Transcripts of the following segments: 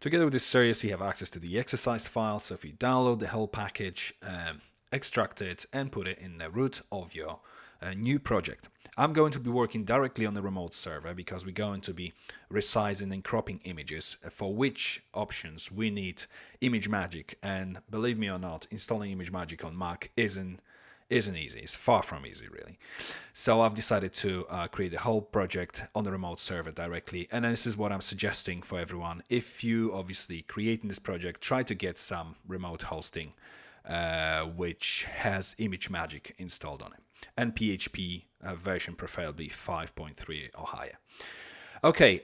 Together with this series, you have access to the exercise file. So if you download the whole package, extract it and put it in the root of your new project. I'm going to be working directly on the remote server because we're going to be resizing and cropping images, for which options we need ImageMagick. And believe me or not, installing ImageMagick on Mac isn't easy. It's far from easy, really. So I've decided to create a whole project on the remote server directly, and this is what I'm suggesting for everyone. If you obviously creating this project, try to get some remote hosting which has ImageMagick installed on it, and PHP version preferably 5.3 or higher. Okay,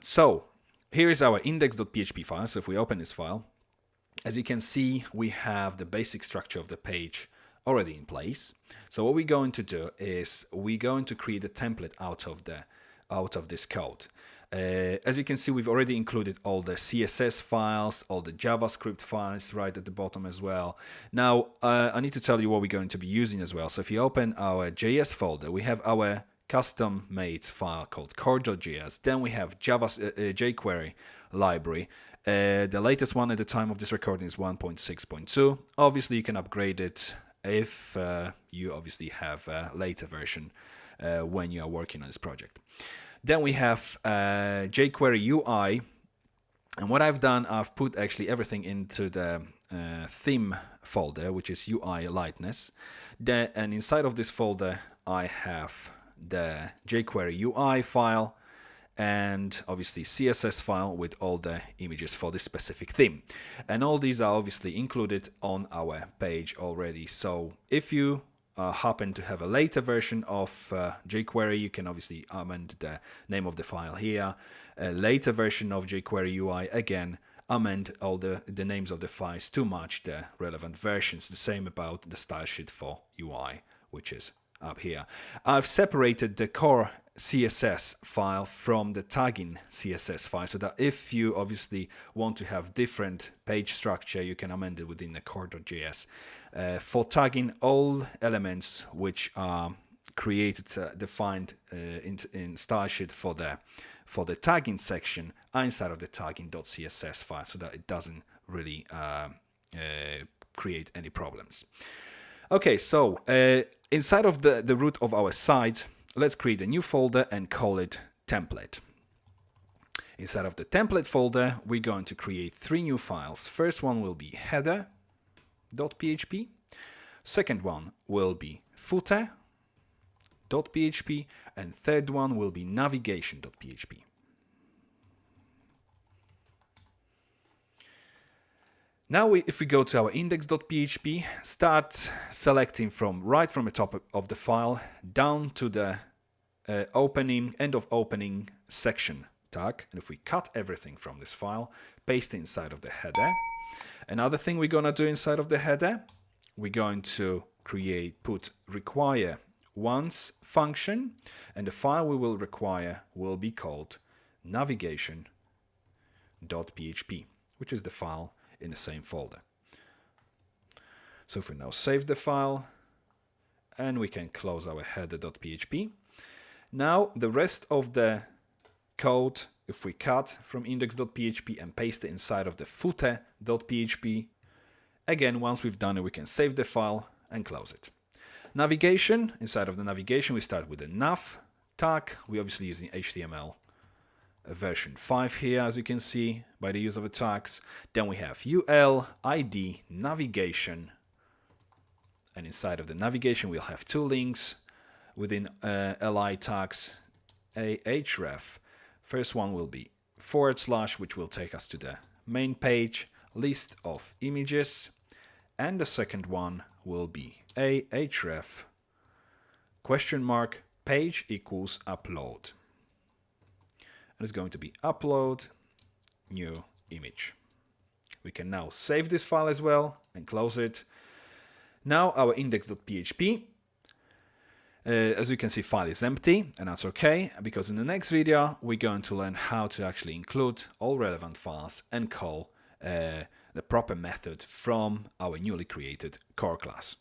so here is our index.php file. So if we open this file, as you can see, we have the basic structure of the page already in place. So what we're going to do is we're going to create a template out of this code. As you can see, we've already included all the CSS files, all the JavaScript files right at the bottom as well. Now, I need to tell you what we're going to be using as well. So if you open our JS folder, we have our custom-made file called core.js. Then we have jQuery library. The latest one at the time of this recording is 1.6.2. Obviously, you can upgrade it if you obviously have a later version when you are working on this project. Then we have jQuery UI, and what I've done, I've put actually everything into the theme folder, which is UI lightness. And inside of this folder, I have the jQuery UI file and obviously CSS file with all the images for this specific theme. And all these are obviously included on our page already. So if you happen to have a later version of jQuery, you can obviously amend the name of the file here. A later version of jQuery UI, again, amend all the names of the files to match the relevant versions. The same about the style sheet for UI, which is up here. I've separated the core CSS file from the tagging CSS file, so that if you obviously want to have different page structure, you can amend it within the core.js. For tagging, all elements which are created, defined in style sheet for the tagging section are inside of the tagging.css file, so that it doesn't really create any problems. Okay, so inside of the root of our site, let's create a new folder and call it template. Inside of the template folder, we're going to create 3 new files. First one will be header.php. Second one will be footer.php. And third one will be navigation.php. Now, if we go to our index.php, start selecting right from the top of the file down to the end of opening section tag. And if we cut everything from this file, paste it inside of the header. Another thing we're going to do inside of the header, we're going to put require once function, and the file we will require will be called navigation.php, which is the file in the same folder. So if we now save the file, and we can close our header.php. Now the rest of the code, if we cut from index.php and paste it inside of the footer.php, again, once we've done it, we can save the file and close it. Navigation, inside of the navigation, we start with a nav tag. We're obviously using HTML version 5 here, as you can see, by the use of the tags. Then we have UL, ID, navigation, and inside of the navigation we'll have 2 links within li tags, a href. First one will be / which will take us to the main page, list of images, and the second one will be a href * page equals upload. And it's going to be upload new image. We can now save this file as well and close it. Now our index.php, as you can see, file is empty, and that's okay, because in the next video we're going to learn how to actually include all relevant files and call the proper method from our newly created core class.